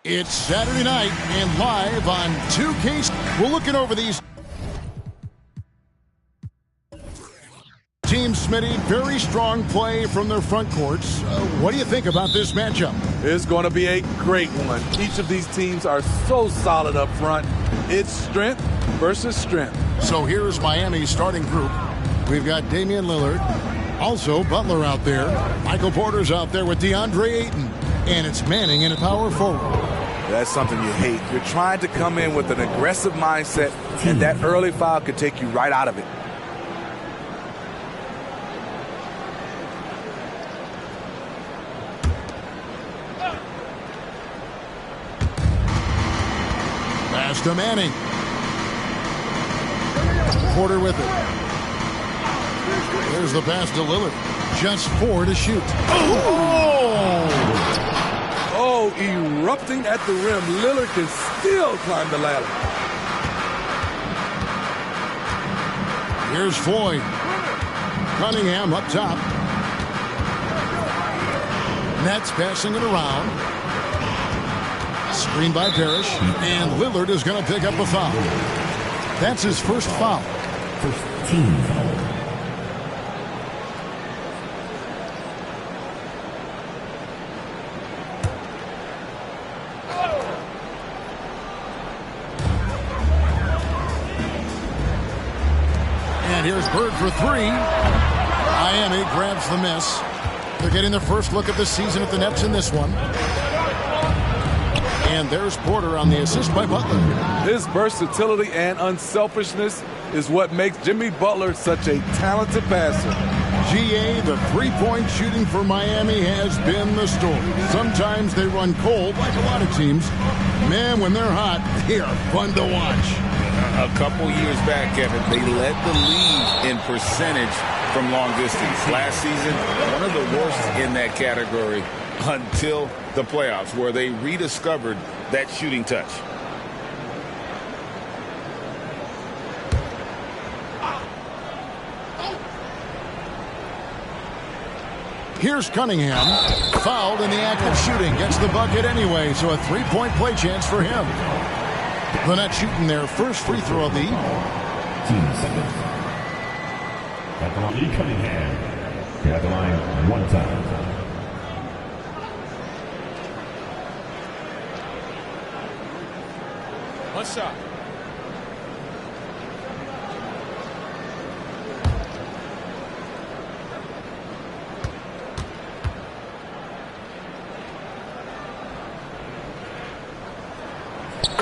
It's Saturday night and live on 2K. We're looking over these teams, Smitty. Very strong play from their front courts. What do you think about this matchup? It's going to be a great one. Each of these teams are so solid up front. It's strength versus strength. So here's Miami's starting group. We've got Damian Lillard. Also Butler out there. Michael Porter's out there with DeAndre Ayton. And it's Manning in a power forward. That's something you hate. You're trying to come in with an aggressive mindset, and that early foul could take you right out of it. Pass to Manning. Porter with it. There's the pass to Lillard. Just 4 to shoot. Oh, erupting at the rim. Lillard can still climb the ladder. Here's Floyd. Cunningham up top. Nets passing it around. Screen by Parrish. And Lillard is going to pick up a foul. That's his first foul. First team foul. And here's Bird for 3. Miami grabs the miss. They're getting their first look of the season at the Nets in this one. And there's Porter on the assist by Butler. His versatility and unselfishness is what makes Jimmy Butler such a talented passer. GA, the three-point shooting for Miami has been the story. Sometimes they run cold like a lot of teams. Man, when they're hot, they are fun to watch. A couple years back, Kevin, they led the league in percentage from long distance. Last season, one of the worst in that category until the playoffs, where they rediscovered that shooting touch. Here's Cunningham, fouled in the act of shooting, gets the bucket anyway, so a three-point play chance for him. The Nets shooting their first free throw of the evening. Team seconds. At the line, Cunningham. At the line, one time. One shot.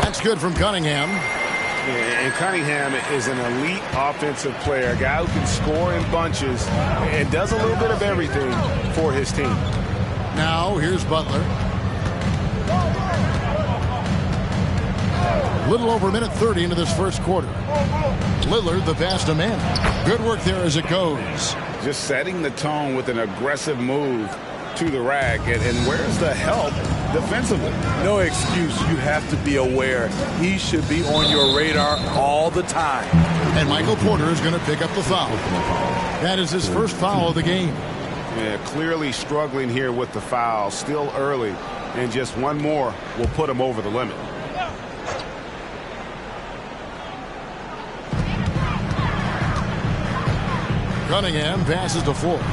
That's good from Cunningham. And Cunningham is an elite offensive player, a guy who can score in bunches and does a little bit of everything for his team. Now here's Butler. Little over a minute 30 into this first quarter. Lillard, the pass to Manning. Good work there as it goes. Just setting the tone with an aggressive move to the rack. And where's the help defensively? No excuse. You have to be aware. He should be on your radar all the time. And Michael Porter is going to pick up the foul. That is his first foul of the game. Yeah, clearly struggling here with the foul. Still early. And just one more will put him over the limit. Cunningham passes to Floyd.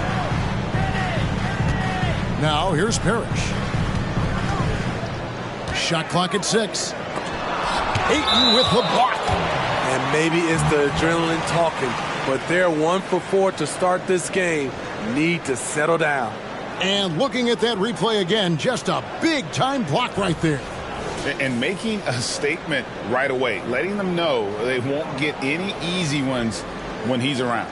Now here's Parrish. Shot clock at 6. Ayton with the block. And maybe it's the adrenaline talking, but they're 1 for 4 to start this game. Need to settle down. And looking at that replay again, just a big-time block right there. And making a statement right away, letting them know they won't get any easy ones when he's around.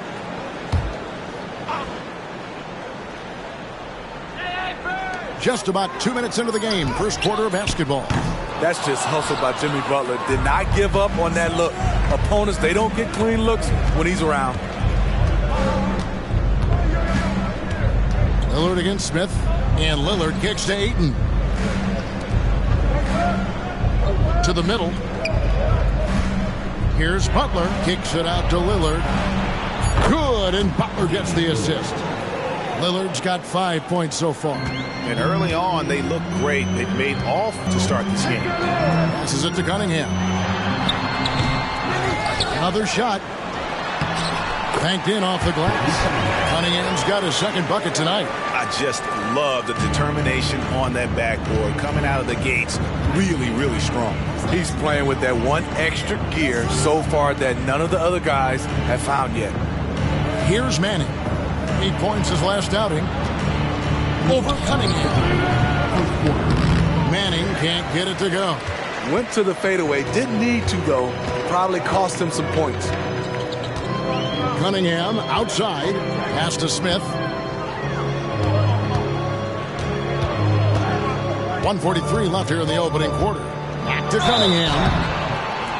Just about 2 minutes into the game, first quarter of basketball. That's just hustle by Jimmy Butler. Did not give up on that look. Opponents, they don't get clean looks when he's around. Lillard against Smith, and Lillard kicks to Ayton. To the middle. Here's Butler, kicks it out to Lillard. Good, and Butler gets the assist. Lillard's got 5 points so far. And early on, they look great. They've made all to start this game. Passes it to Cunningham. Another shot. Banked in off the glass. Cunningham's got his second bucket tonight. I just love the determination on that backboard. Coming out of the gates, really, really strong. He's playing with that one extra gear so far that none of the other guys have found yet. Here's Manning. 8 points his last outing. Over Cunningham. Manning can't get it to go. Went to the fadeaway. Didn't need to, though. Probably cost him some points. Cunningham outside. Pass to Smith. 1:43 left here in the opening quarter. Back to Cunningham.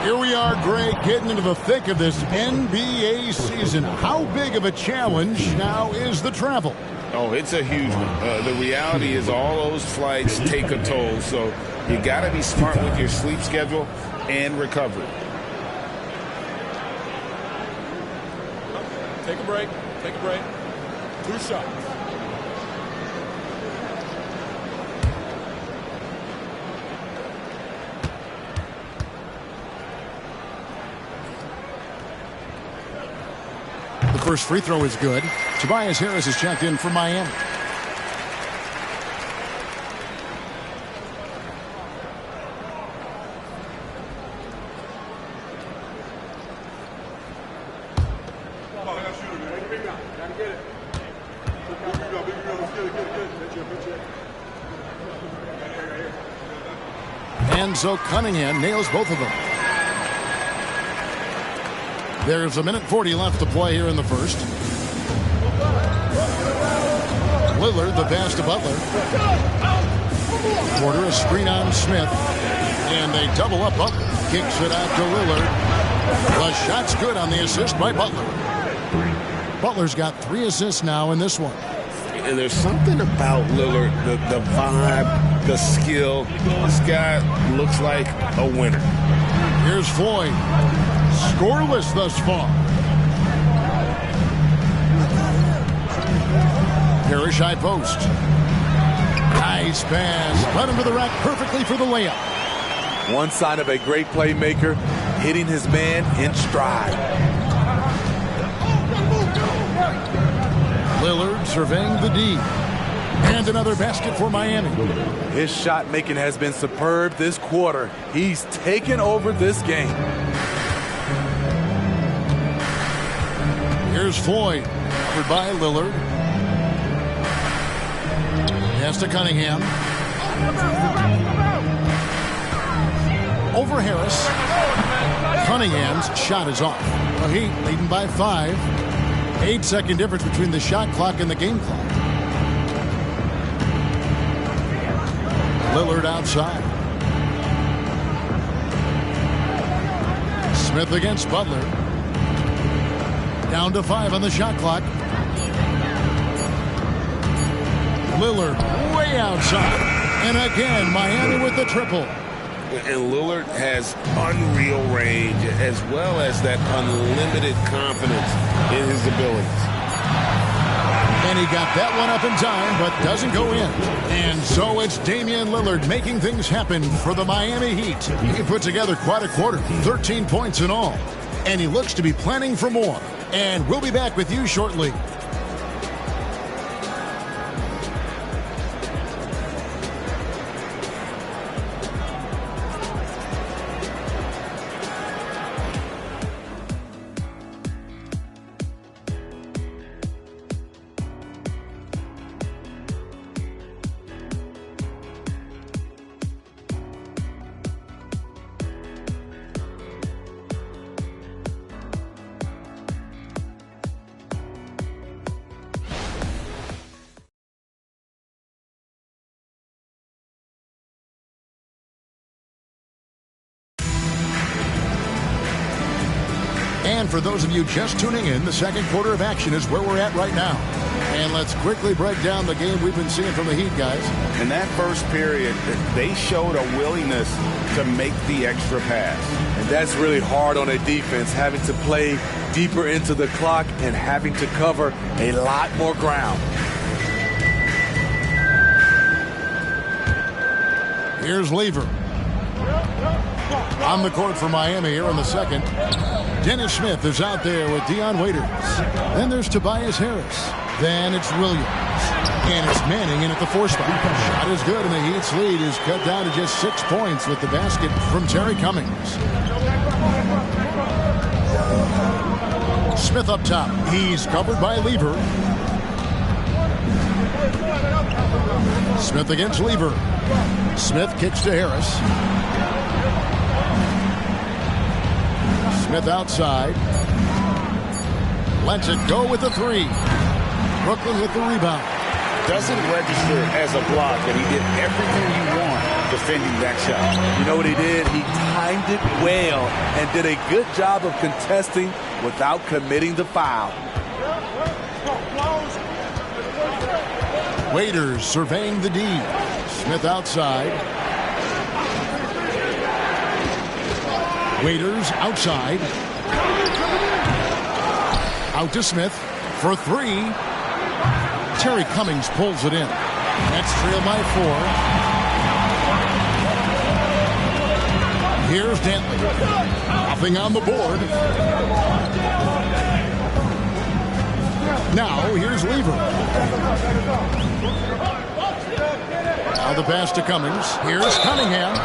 Here we are, Greg, getting into the thick of this NBA season. How big of a challenge now is the travel? Oh, it's a huge one. The reality is all those flights take a toll, so you got to be smart with your sleep schedule and recovery. Take a break. Take a break. 2 shots. The first free throw is good. Tobias Harris is checked in for Miami. And so Cunningham nails both of them. There's 1:40 left to play here in the first. Lillard, the pass to Butler. Porter, a screen on Smith. And they double up Butler. Kicks it out to Lillard. The shot's good on the assist by Butler. Butler's got 3 assists now in this one. And there's something about Lillard, the vibe, the skill. This guy looks like a winner. Here's Floyd. Scoreless thus far. Parrish high post. Nice pass. Led him to the rack perfectly for the layup. One sign of a great playmaker, hitting his man in stride. Lillard surveying the D. And another basket for Miami. His shot making has been superb this quarter. He's taken over this game. Here's Floyd. Covered by Lillard. Pass to Cunningham. Over Harris. Cunningham's shot is off. The Heat leading by 5. 8-second difference between the shot clock and the game clock. Lillard outside. Smith against Butler. Down to 5 on the shot clock. Lillard way outside. And again, Miami with the triple. And Lillard has unreal range as well as that unlimited confidence in his abilities. And he got that one up in time, but doesn't go in. And so it's Damian Lillard making things happen for the Miami Heat. He put together quite a quarter, 13 points in all. And he looks to be planning for more. And we'll be back with you shortly. And for those of you just tuning in, the second quarter of action is where we're at right now. And let's quickly break down the game we've been seeing from the Heat, guys. In that first period, they showed a willingness to make the extra pass. And that's really hard on a defense, having to play deeper into the clock and having to cover a lot more ground. Here's Lever. On the court for Miami here in the second. Dennis Smith is out there with Dion Waiters. Then there's Tobias Harris. Then it's Williams. And it's Manning in at the 4 spot. Shot is good, and the Heat's lead is cut down to just 6 points with the basket from Terry Cummings. Smith up top. He's covered by Lever. Smith against Lever. Smith kicks to Harris. Smith outside. Lets it go with the 3. Brooklyn with the rebound. Doesn't register as a block, but he did everything you want defending that shot. You know what he did? He timed it well and did a good job of contesting without committing the foul. Waiters surveying the D. Smith outside. Waiters outside. Out to Smith for 3. Terry Cummings pulls it in. That's trailed by 4. Here's Dantley. Nothing on the board. Now here's Lever. Now the pass to Cummings. Here's Cunningham.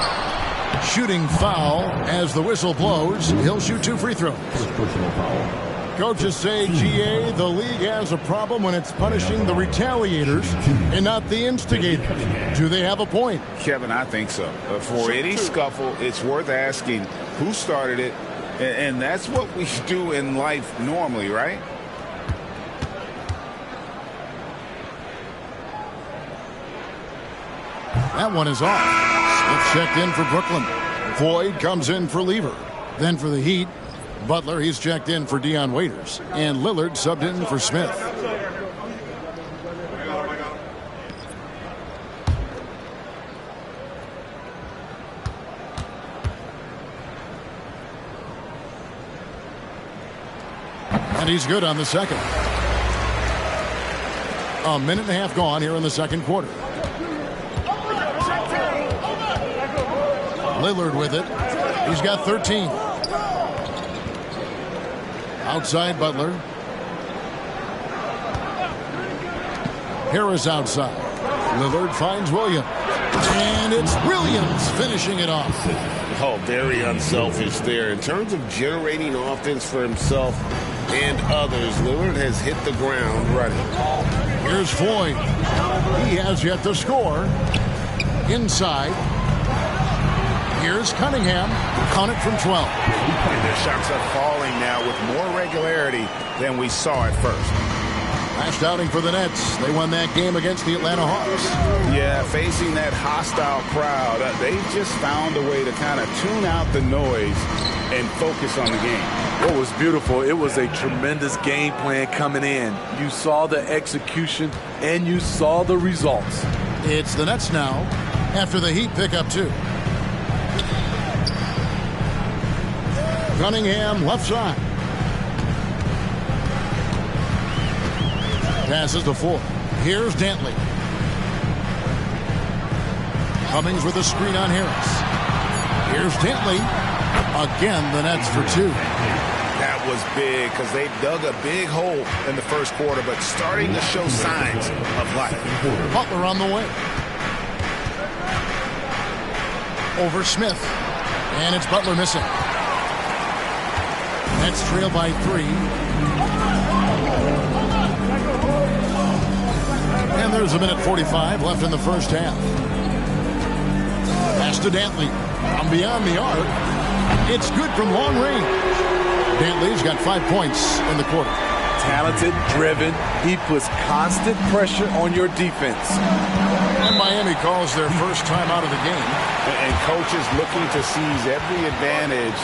Shooting foul as the whistle blows. He'll shoot 2 free throws. Personal foul. Coaches say, GA, the league has a problem when it's punishing the retaliators and not the instigators. Do they have a point? Kevin, I think so. For any scuffle, it's worth asking who started it, and that's what we do in life normally, right? That one is off. Smith checked in for Brooklyn. Floyd comes in for Lever. Then for the Heat, Butler, he's checked in for Dion Waiters. And Lillard subbed in for Smith. And he's good on the second. A minute and a half gone here in the second quarter. Lillard with it. He's got 13. Outside Butler. Harris outside. Lillard finds Williams. And it's Williams finishing it off. Oh, very unselfish there. In terms of generating offense for himself and others, Lillard has hit the ground running. Here's Floyd. He has yet to score. Inside. Here's Cunningham. Count it from 12. And their shots are falling now with more regularity than we saw at first. Last outing for the Nets. They won that game against the Atlanta Hawks. Yeah, facing that hostile crowd, they just found a way to kind of tune out the noise and focus on the game. What was beautiful, it was a tremendous game plan coming in. You saw the execution and you saw the results. It's the Nets now after the Heat pick up 2. Cunningham left side. Passes to Ford. Here's Dantley. Cummings with a screen on Harris. Here's Dantley. Again, the Nets for 2. That was big because they dug a big hole in the first quarter, but starting to show signs of life. Butler on the way. Over Smith. And it's Butler missing. Nets trail by 3. And there's a minute 45 left in the first half. Pass to Dantley. From beyond the arc. It's good from long range. Dantley's got 5 points in the quarter. Talented, driven. He puts constant pressure on your defense. And Miami calls their first time out of the game. And coaches looking to seize every advantage,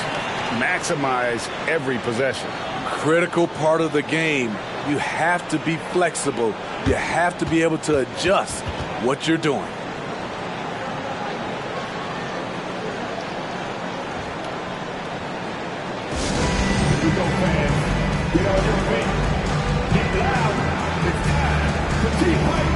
maximize every possession. Critical part of the game. You have to be flexible. You have to be able to adjust what you're doing. Get on your feet. Get loud. It's time for team fight.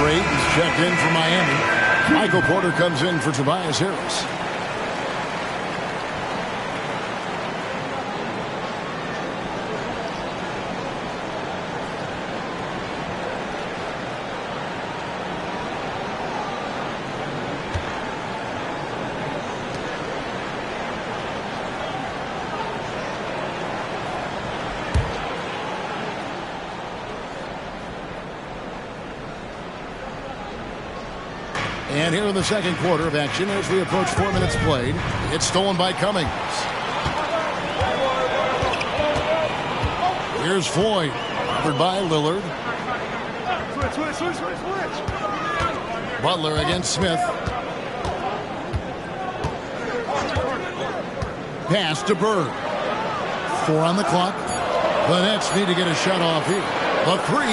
Brayton's checked in for Miami. Michael Porter comes in for Tobias Harris. And here in the second quarter of action, as we approach 4 minutes played, it's stolen by Cummings. Here's Floyd, covered by Lillard. Butler against Smith. Pass to Bird. 4 on the clock. The Nets need to get a shot off here. The 3.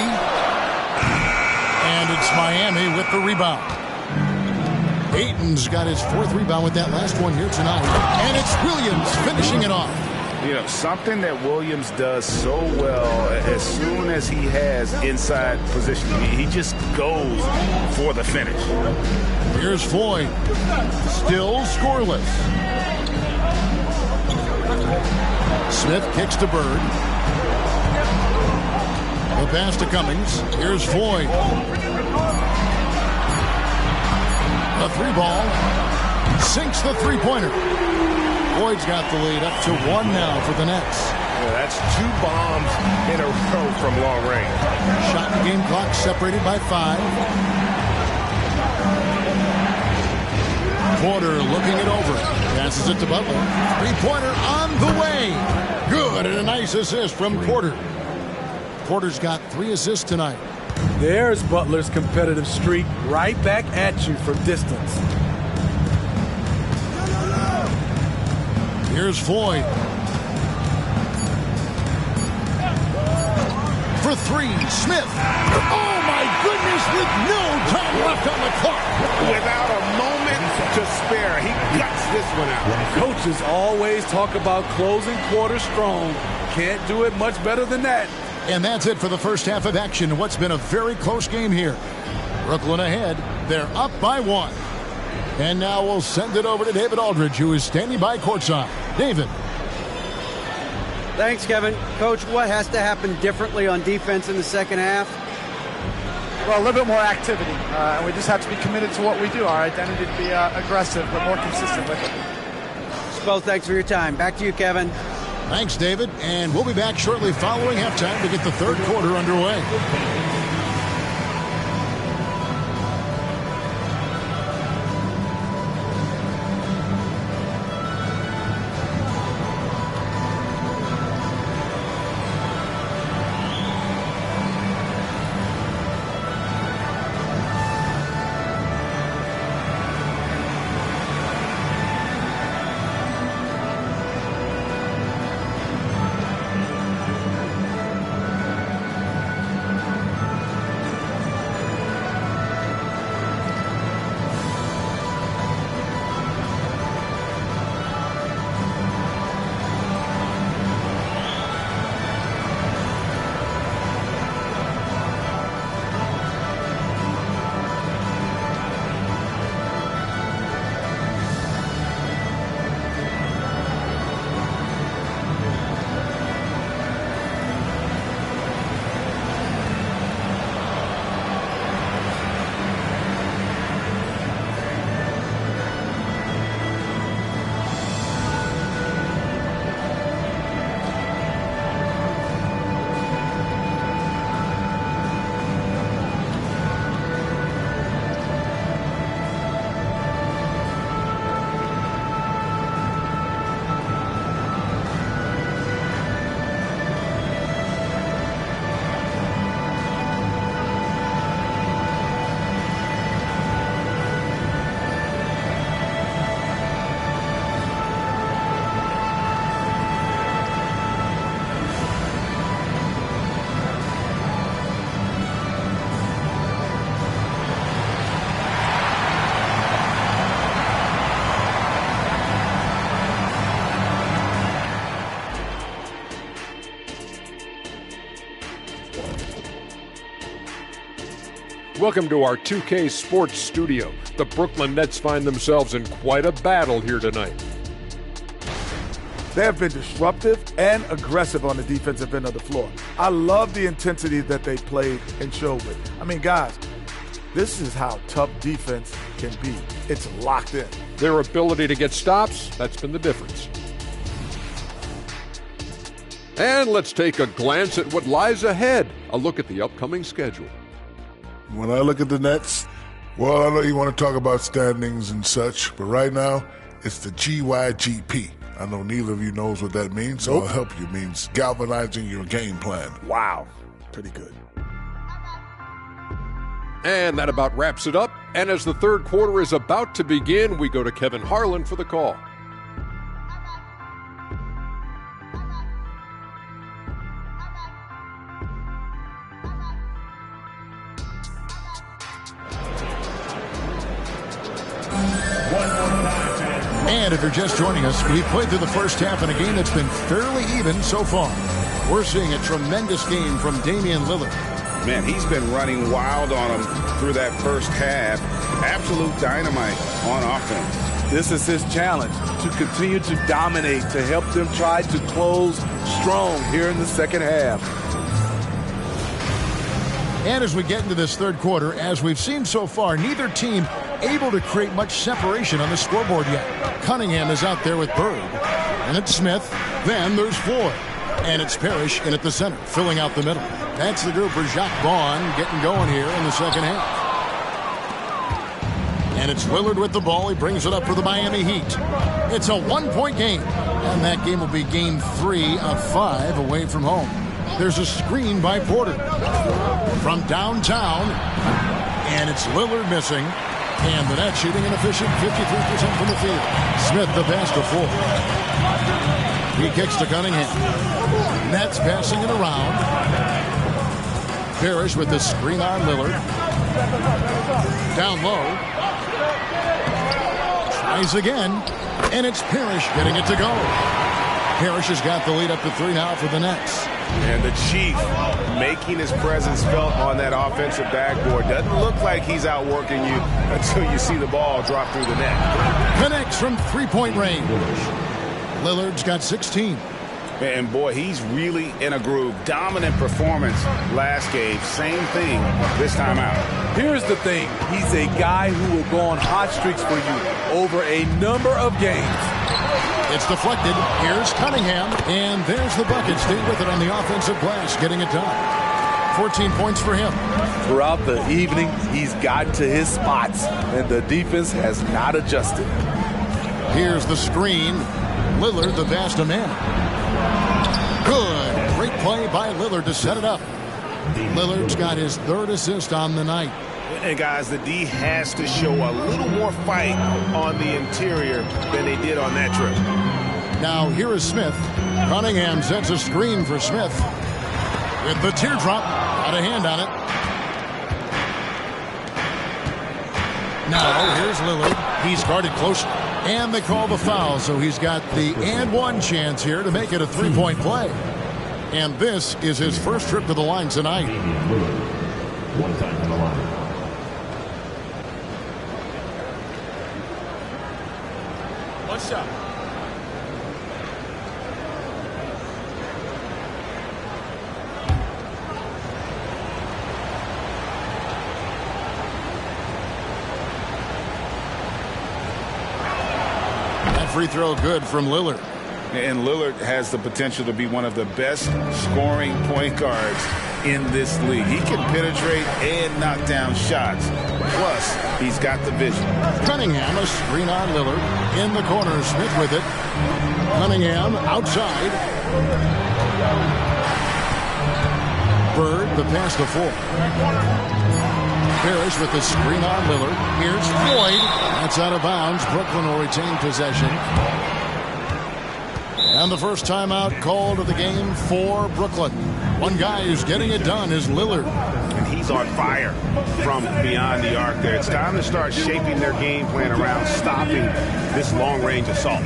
And it's Miami with the rebound. Ayton's got his 4th rebound with that last one here tonight. And it's Williams finishing it off. You know, something that Williams does so well, as soon as he has inside position, he just goes for the finish. Here's Floyd. Still scoreless. Smith kicks to Bird. The pass to Cummings. Here's Floyd. A 3-ball. Sinks the 3-pointer. Floyd's got the lead up to 1 now for the Nets. Yeah, that's 2 bombs in a row from long range. Shot and game clock separated by 5. Porter looking it over. Passes it to Butler. 3-pointer on the way. Good, and a nice assist from Porter. Porter's got 3 assists tonight. There's Butler's competitive streak right back at you from distance. Here's Floyd. For 3, Smith. Oh, my goodness, with no time left on the clock. Without a moment to spare, he guts this one out. Coaches always talk about closing quarter strong. Can't do it much better than that. And that's it for the first half of action. What's been a very close game here. Brooklyn ahead. They're up by 1. And now we'll send it over to David Aldridge, who is standing by courtside. David. Thanks, Kevin. Coach, what has to happen differently on defense in the second half? Well, a little bit more activity. And we just have to be committed to what we do. Our identity to be aggressive, but more consistent with it. Well, thanks for your time. Back to you, Kevin. Thanks, David. And we'll be back shortly following halftime to get the third quarter underway. Welcome to our 2K Sports studio. The Brooklyn Nets find themselves in quite a battle here tonight. They have been disruptive and aggressive on the defensive end of the floor. I love the intensity that they played and showed with. I mean, guys, this is how tough defense can be. It's locked in. Their ability to get stops, that's been the difference. And let's take a glance at what lies ahead. A look at the upcoming schedule. When I look at the Nets, well, I know you want to talk about standings and such, but right now, it's the GYGP. I know neither of you knows what that means, so I'll help you. It means galvanizing your game plan. Wow. Pretty good. And that about wraps it up. And as the third quarter is about to begin, we go to Kevin Harlan for the call. And if you're just joining us, we've played through the first half in a game that's been fairly even so far. We're seeing a tremendous game from Damian Lillard. Man, he's been running wild on him through that first half. Absolute dynamite on offense. This is his challenge, to continue to dominate, to help them try to close strong here in the second half. And as we get into this third quarter, as we've seen so far, neither team able to create much separation on the scoreboard yet. Cunningham is out there with Bird. And it's Smith. Then there's Floyd. And it's Parrish in at the center, filling out the middle. That's the group for Jacques Vaughn getting going here in the second half. And it's Lillard with the ball. He brings it up for the Miami Heat. It's a one-point game. And that game will be game 3 of 5 away from home. There's a screen by Porter from downtown. And it's Lillard missing. And the net shooting an efficient 53% from the field. Smith the pass to Ford. He kicks to Cunningham. Nets passing it around. Parrish with the screen on Lillard. Down low. Tries again. And it's Parrish getting it to go. Parrish has got the lead up to 3 now for the Nets. And the Chief making his presence felt on that offensive backboard. Doesn't look like he's outworking you until you see the ball drop through the net. Connects from three-point range. Lillard's got 16. And boy, he's really in a groove. Dominant performance last game. Same thing this time out. Here's the thing. He's a guy who will go on hot streaks for you over a number of games. It's deflected. Here's Cunningham. And there's the bucket. Stay with it on the offensive glass, getting it done. 14 points for him. Throughout the evening, he's gotten to his spots, and the defense has not adjusted. Here's the screen. Lillard, the vast man. Good. Great play by Lillard to set it up. Lillard's got his 3rd assist on the night. And guys, the D has to show a little more fight on the interior than they did on that trip. Now here is Smith. Cunningham sets a screen for Smith. With the teardrop, got a hand on it. Now here's Lillard. He's guarded close. And they call the foul, so he's got the and one chance here to make it a 3-point play. And this is his first trip to the line tonight. One time to the line. One shot. That free throw good from Lillard. And Lillard has the potential to be one of the best scoring point guards in this league. He can penetrate and knock down shots. Plus, he's got the vision. Cunningham, a screen on Lillard. In the corner, Smith with it. Cunningham outside. Bird, the pass to Ford. Parrish with the screen on Lillard. Here's Floyd. That's out of bounds. Brooklyn will retain possession. And the first timeout called of the game for Brooklyn. One guy who's getting it done is Lillard. And he's on fire from beyond the arc there. It's time to start shaping their game plan around stopping this long-range assault.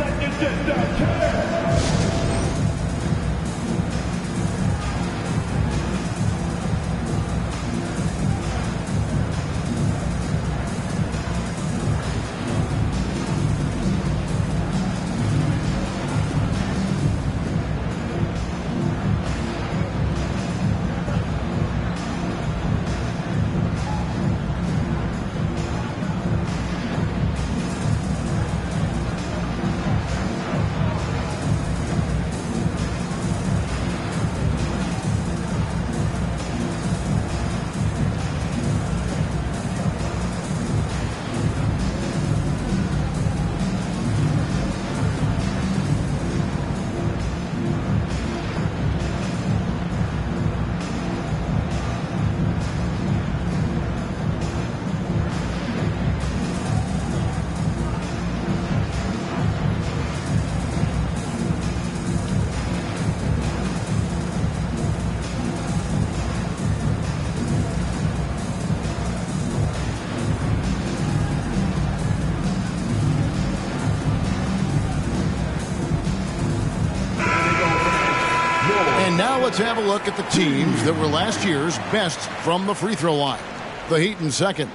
let's have a look at the teams that were last year's best from the free throw line. The Heat in second.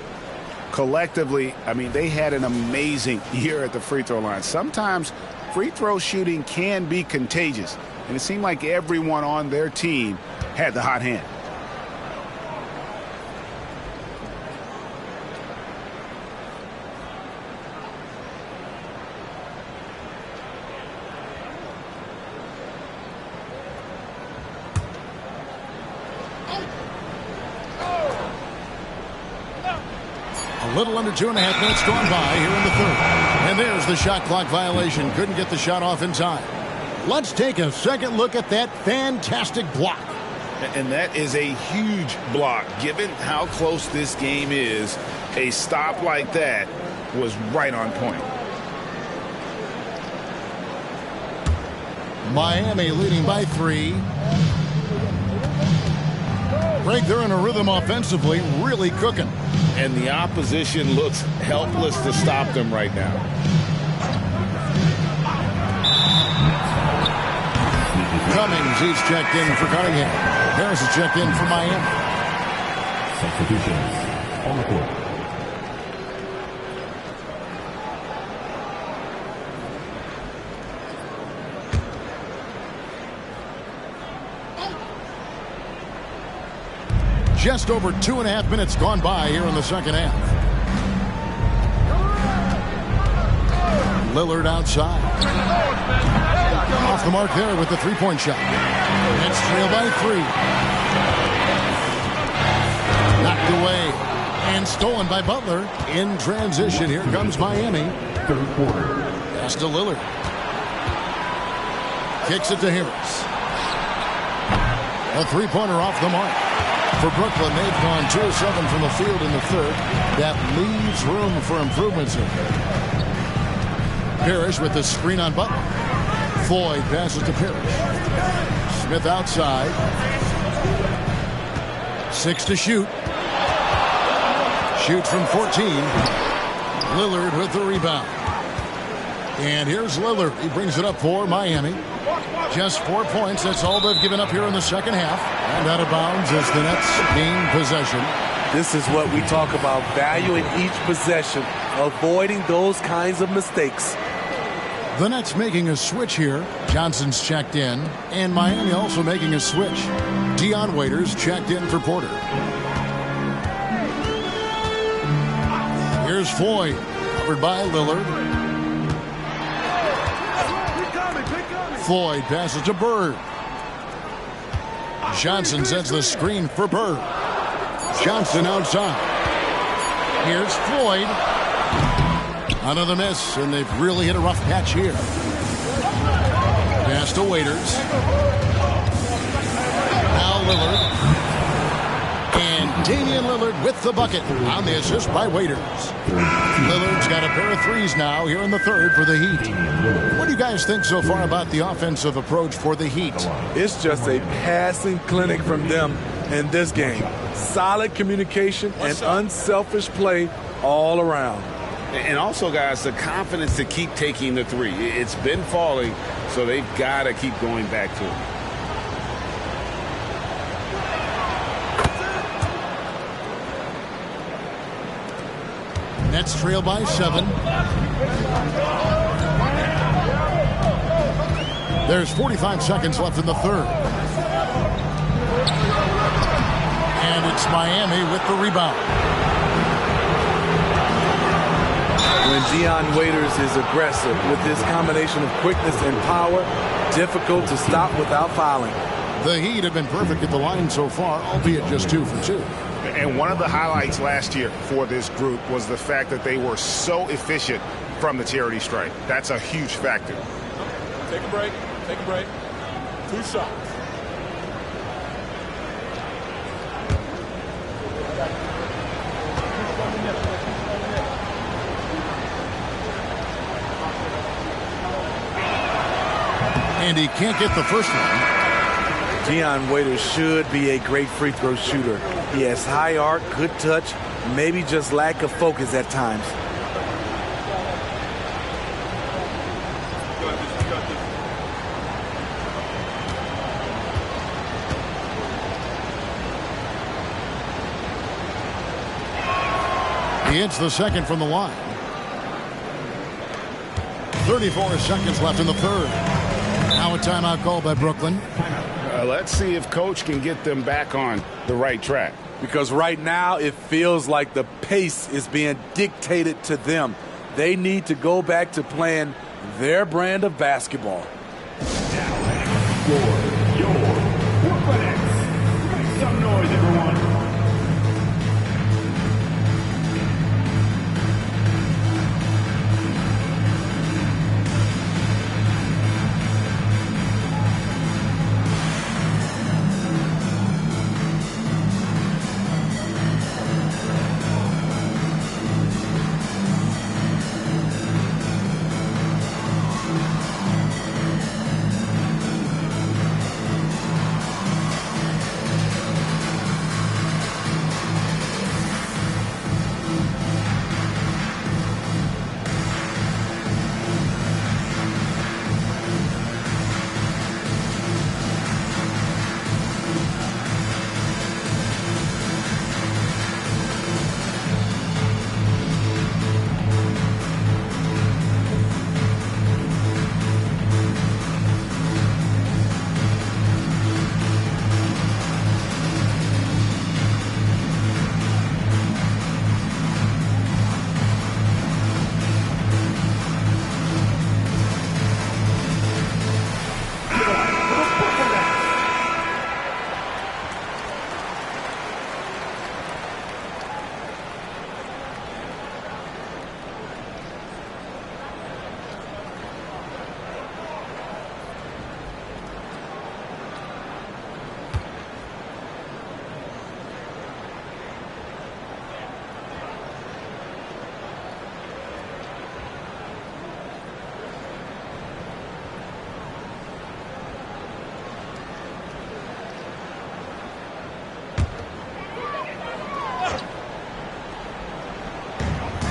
Collectively, I mean, they had an amazing year at the free throw line. Sometimes free throw shooting can be contagious, and it seemed like everyone on their team had the hot hand. A little under 2.5 minutes gone by here in the third. And there's the shot clock violation. Couldn't get the shot off in time. Let's take a second look at that fantastic block. And that is a huge block. Given how close this game is, a stop like that was right on point. Miami leading by 3. Greg, they're in a rhythm offensively, really cooking. And the opposition looks helpless to stop them right now. Cummings, he's checked in for Cunningham. Harris is checked in for Miami. Substitutions on the court. Just over 2.5 minutes gone by here in the second half. Lillard outside. Off the mark there with the three-point shot. Nets trail by 3. Knocked away and stolen by Butler. In transition, here comes Miami. Third quarter. Pass to Lillard. Kicks it to Harris. A three-pointer off the mark. For Brooklyn, they've gone 2 of 7 from the field in the third. That leaves room for improvements here. Parrish with the screen on Butler. Floyd passes to Parrish. Smith outside. 6 to shoot. Shoots from 14. Lillard with the rebound. And here's Lillard. He brings it up for Miami. Just 4 points. That's all they've given up here in the second half. And out of bounds as the Nets gain possession. This is what we talk about, valuing each possession, avoiding those kinds of mistakes. The Nets making a switch here. Johnson's checked in. And Miami also making a switch. Dion Waiters checked in for Porter. Here's Floyd. Covered by Lillard. Floyd passes to Bird. Johnson sets the screen for Bird. Johnson outside. Here's Floyd. Another miss, and they've really hit a rough patch here. Pass to Waiters. Now Lillard. And Damian Lillard with the bucket on the assist by Waiters. Lillard's got a pair of threes now here in the third for the Heat. What do you guys think so far about the offensive approach for the Heat? It's just a passing clinic from them in this game. Solid communication and unselfish play all around. And also, guys, the confidence to keep taking the three. It's been falling, so they've got to keep going back to it. Nets trail by 7. There's 45 seconds left in the third. And it's Miami with the rebound. When Dion Waiters is aggressive with his combination of quickness and power, difficult to stop without fouling. The Heat have been perfect at the line so far, albeit just 2 for 2. And one of the highlights last year for this group was the fact that they were so efficient from the charity stripe. That's a huge factor. Take a break. Take a break. 2 shots. And he can't get the first one. Dion Waiters should be a great free throw shooter. He has high arc, good touch, maybe just lack of focus at times. He hits the second from the line. 34 seconds left in the third. Now a timeout called by Brooklyn. Let's see if Coach can get them back on the right track. Because right now it feels like the pace is being dictated to them. They need to go back to playing their brand of basketball. Your Brooklyn Nets. Make some noise, everyone.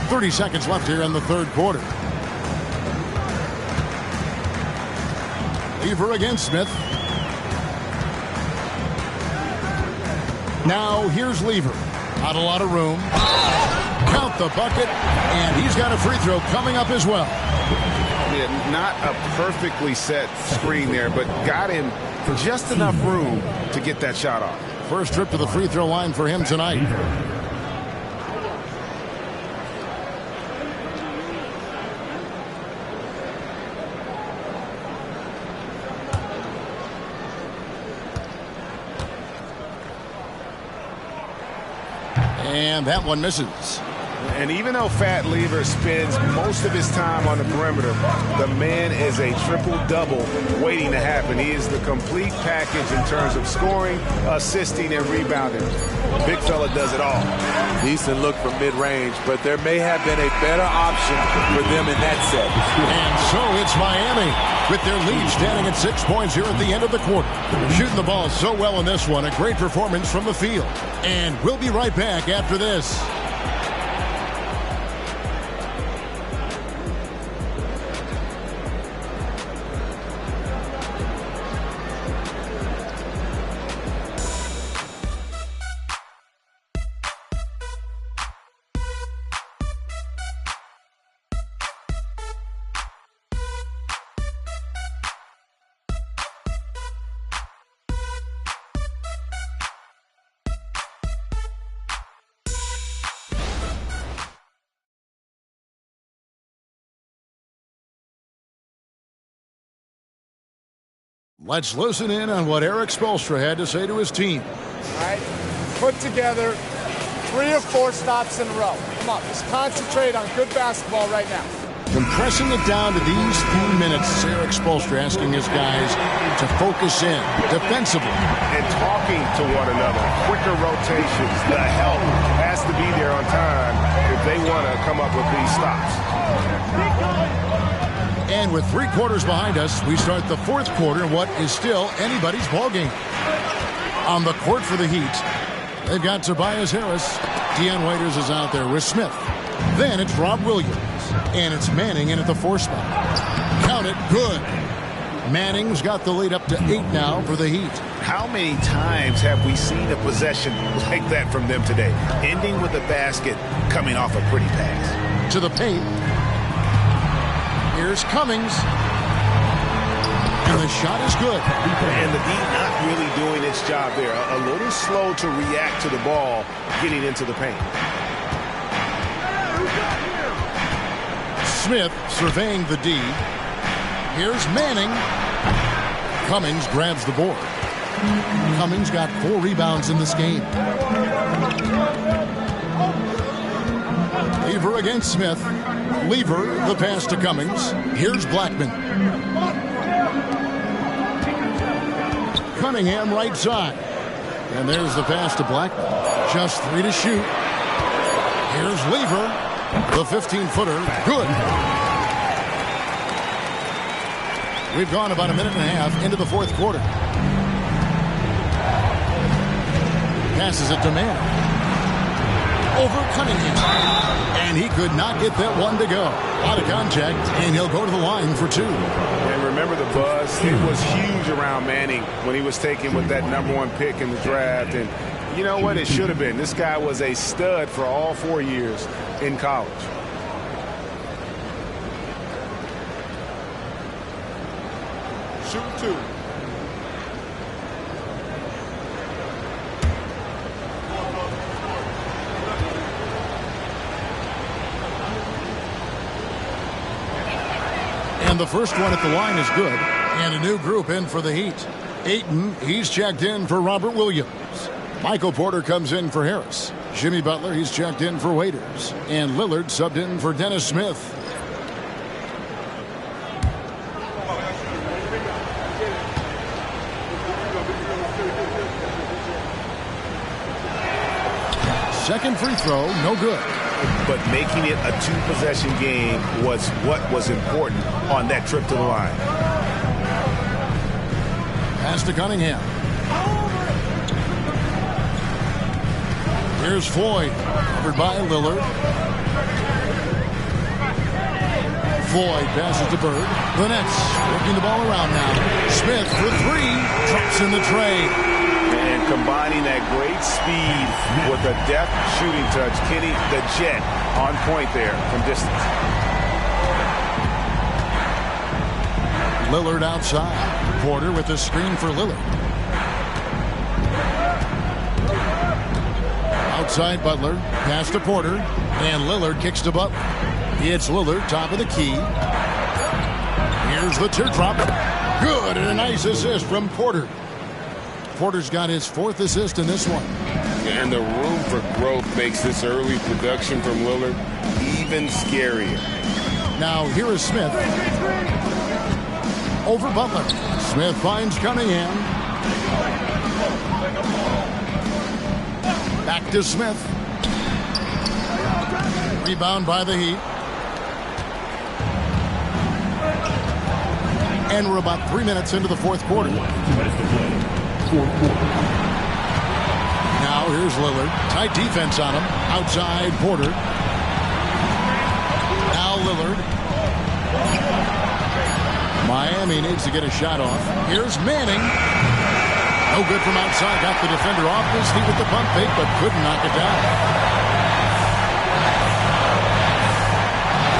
.30 seconds left here in the third quarter. Lever against Smith. Now here's Lever. Not a lot of room. Count the bucket, and he's got a free throw coming up as well. Yeah, not a perfectly set screen there, but got him just enough room to get that shot off. First trip to the free throw line for him tonight. And that one misses. And even though Fat Lever spends most of his time on the perimeter, the man is a triple-double waiting to happen. He is the complete package in terms of scoring, assisting, and rebounding. Big fella does it all. Decent look from mid-range, but there may have been a better option for them in that set. And so it's Miami with their lead standing at 6 points here at the end of the quarter. Shooting the ball so well in this one. A great performance from the field. And we'll be right back after this. Let's listen in on what Eric Spoelstra had to say to his team. All right, put together 3 or 4 stops in a row. Come on, just concentrate on good basketball right now. Compressing it down to these few minutes, Eric Spoelstra asking his guys to focus in defensively. And talking to one another. Quicker rotations. The help has to be there on time if they want to come up with these stops. And with 3 quarters behind us, we start the fourth quarter in what is still anybody's ballgame. On the court for the Heat, they've got Tobias Harris. Deion Waiters is out there with Smith. Then it's Rob Williams. And it's Manning in at the 4 spot. Count it, good. Manning's got the lead up to 8 now for the Heat. How many times have we seen a possession like that from them today? Ending with a basket, coming off a pretty pass. To the paint. Here's Cummings. And the shot is good. And the D not really doing its job there. A little slow to react to the ball getting into the paint. Smith surveying the D. Here's Manning. Cummings grabs the board. Cummings got 4 rebounds in this game. Lever against Smith. Lever, the pass to Cummings. Here's Blackman. Cunningham right side. And there's the pass to Blackman. Just 3 to shoot. Here's Lever. The 15-footer. Good. We've gone about a minute and a half into the fourth quarter. Passes it to Mann. Over Cunningham. And he could not get that one to go. Out of contact, and he'll go to the line for 2. And remember the buzz. It was huge around Manning when he was taken with that #1 pick in the draft. And you know what? It should have been. This guy was a stud for all 4 years in college. Shoot 2. And the first one at the line is good. And a new group in for the Heat. Ayton, he's checked in for Robert Williams. Michael Porter comes in for Harris. Jimmy Butler, he's checked in for Waiters. And Lillard subbed in for Dennis Smith. Second free throw, no good. But making it a 2-possession game was what was important on that trip to the line. Pass to Cunningham. Here's Floyd, covered by Lillard. Floyd passes to Bird. The Nets working the ball around now. Smith for 3, drops in the tray. And combining that great speed with a deft shooting touch. Kenny, the Jet, on point there from distance. Lillard outside. Porter with the screen for Lillard. Outside Butler. Pass to Porter. And Lillard kicks to Butler. It's Lillard, top of the key. Here's the teardrop. Good, and a nice assist from Porter. Porter's got his 4th assist in this one. And the room for growth makes this early production from Lillard even scarier. Now here is Smith. Over Butler. Smith finds Cunningham. Back to Smith. Rebound by the Heat. And we're about 3 minutes into the fourth quarter. Now here's Lillard. Tight defense on him. Outside Porter. Now Lillard. Miami needs to get a shot off. Here's Manning. No good from outside. Got the defender off his feet with the pump fake, but couldn't knock it down.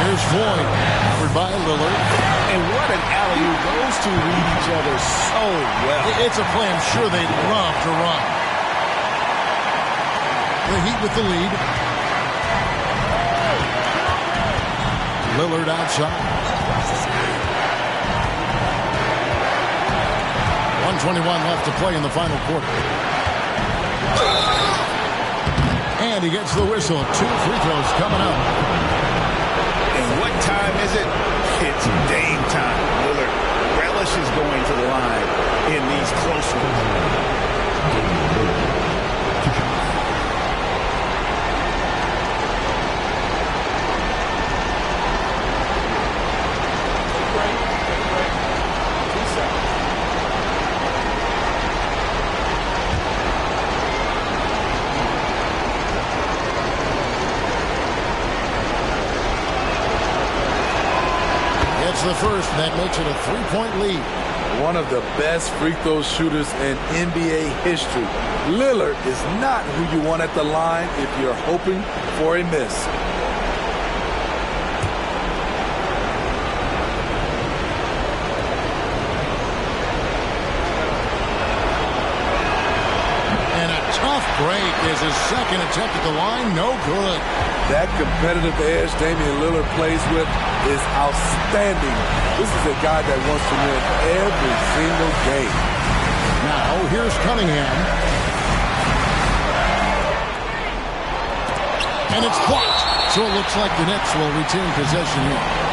Here's Floyd. Covered by Lillard. And what an alley-oop. Those two read each other so well. It's a play I'm sure they'd love to run. The Heat with the lead. Lillard outside. 1:21 left to play in the final quarter. And he gets the whistle. 2 free throws coming up. And what time is it? It's Dame time. Lillard relishes going to the line in these close ones. the first. That makes it a 3-point lead. One of the best free throw shooters in NBA history. Lillard is not who you want at the line if you're hoping for a miss. Break is his second attempt at the line. No good. That competitive edge Damian Lillard plays with is outstanding. This is a guy that wants to win every single game. Now, here's Cunningham. And it's blocked. So it looks like the Nets will retain possession here.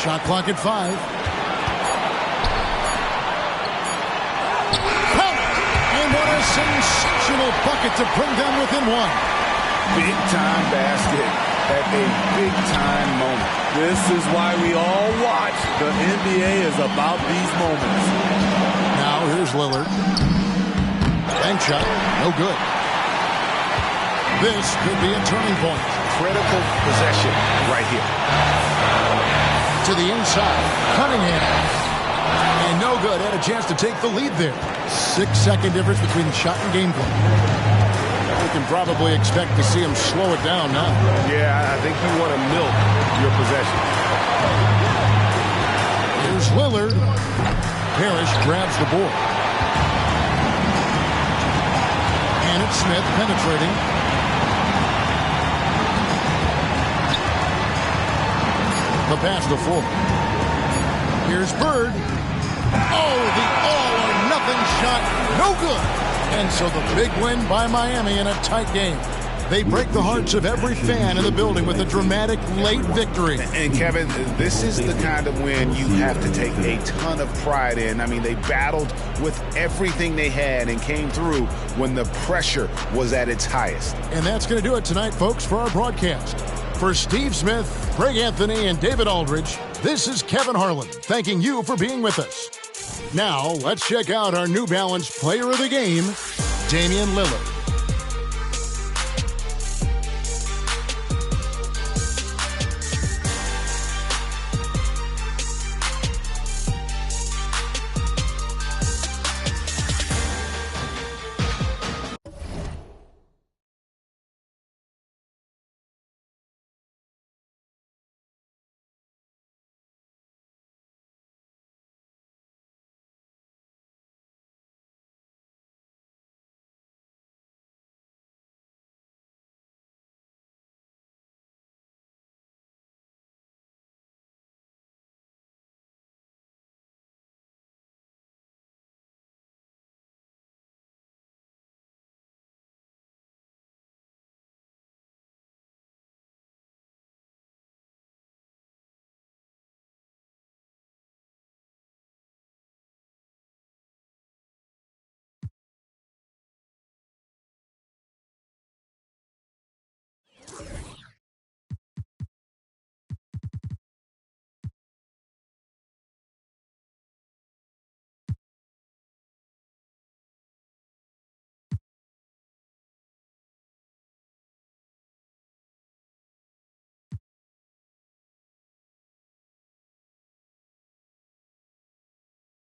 Shot clock at 5. Count it! And what a sensational bucket to bring them within one. Big-time basket at a big-time moment. This is why we all watch. The NBA is about these moments. Now here's Lillard. Bank shot. No good. This could be a turning point. Critical possession right here. To the inside, Cunningham. And no good. Had a chance to take the lead there. 6-second difference between shot and game clock. We can probably expect to see him slow it down now. Yeah, I think you want to milk your possession. Here's Lillard. Parrish grabs the board. And it's Smith penetrating. The pass to Ford. Here's Bird. Oh, the all-or-nothing shot. No good. And so the big win by Miami in a tight game. They break the hearts of every fan in the building with a dramatic late victory. And Kevin, this is the kind of win you have to take a ton of pride in. I mean, they battled with everything they had and came through when the pressure was at its highest. And that's going to do it tonight, folks, for our broadcast. For Steve Smith, Greg Anthony, and David Aldridge, this is Kevin Harlan thanking you for being with us. Now, let's check out our New Balance Player of the Game, Damian Lillard.